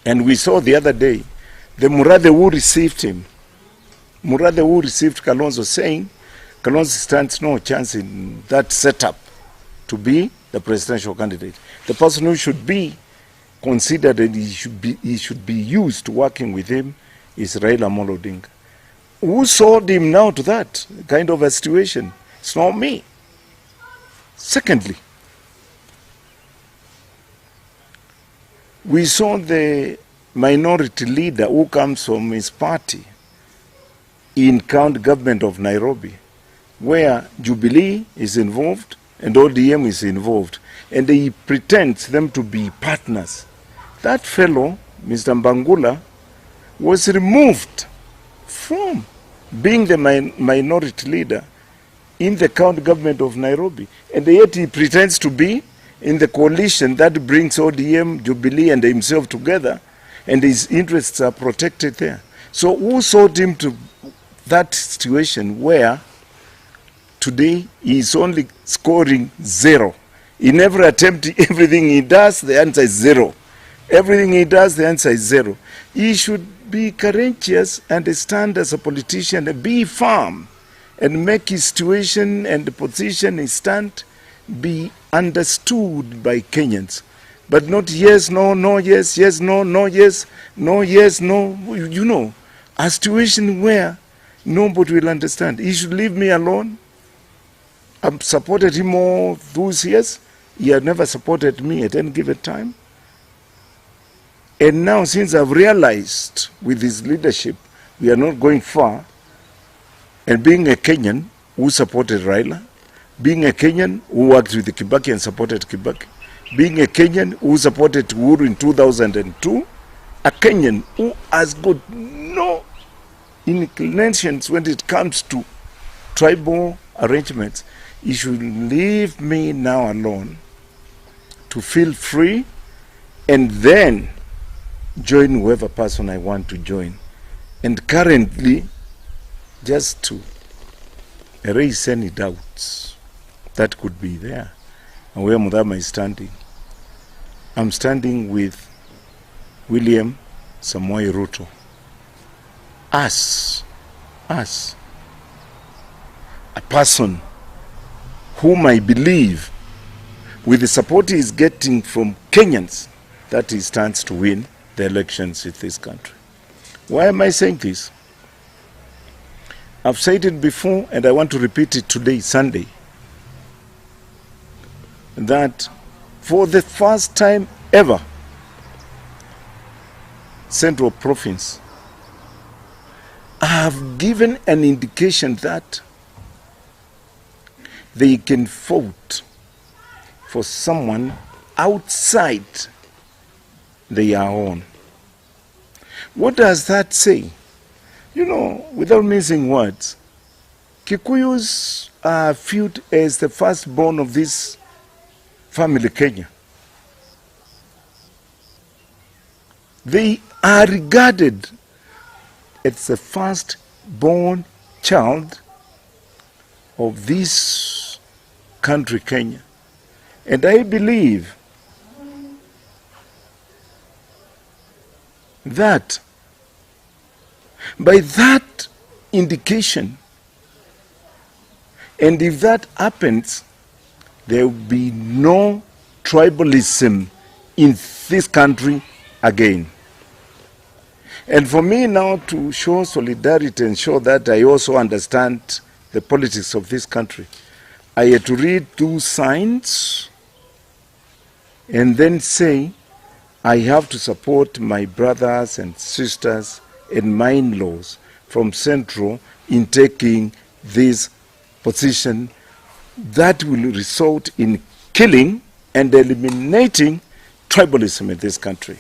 And we saw the other day, the Murathe who received him, Murathe who received Kalonzo, saying Kalonzo stands no chance in that setup to be the presidential candidate. The person who should be considered and he should be used to working with him is Raila Amolo Odinga. Who sold him now to that kind of a situation? It's not me. Secondly, we saw the minority leader who comes from his party in county government of Nairobi, where Jubilee is involved and ODM is involved, and he pretends them to be partners. That fellow, Mr. Mbangula, was removed from being the minority leader in the county government of Nairobi, and yet he pretends to be in the coalition that brings ODM, Jubilee, and himself together, and his interests are protected there. So who sold him to that situation where today he is only scoring 0? In every attempt, everything he does, the answer is 0. Everything he does, the answer is 0. He should be courageous and stand as a politician and be firm and make his situation and the position he stand be understood by Kenyans. But not yes, no, no, yes, yes, no, no, yes, no, yes, no. You know, a situation where nobody will understand. He should leave me alone. I've supported him all those years. He had never supported me at any given time. And now, since I've realized with his leadership, we are not going far, and being a Kenyan who supported Raila, being a Kenyan who worked with Kibaki and supported Kibaki, being a Kenyan who supported Uhuru in 2002, a Kenyan who has got no inclinations when it comes to tribal arrangements, he should leave me now alone to feel free and then join whoever person I want to join. And currently, just to erase any doubts that could be there and where Muthama is standing, I'm standing with William Samoei Ruto. Us, a person whom I believe, with the support he is getting from Kenyans, that he stands to win the elections in this country. Why am I saying this? I've said it before, and I want to repeat it today, Sunday, that for the first time ever, Central Province have given an indication that they can vote for someone outside their own. What does that say? You know, without missing words, Kikuyus are viewed as the firstborn of this family, Kenya. They are regarded as the firstborn child of this country, Kenya. And I believe that by that indication, and if that happens, there will be no tribalism in this country again. And for me now to show solidarity and show that I also understand the politics of this country, I had to read two signs and then say, I have to support my brothers and sisters and my in-laws from Central in taking this position that will result in killing and eliminating tribalism in this country.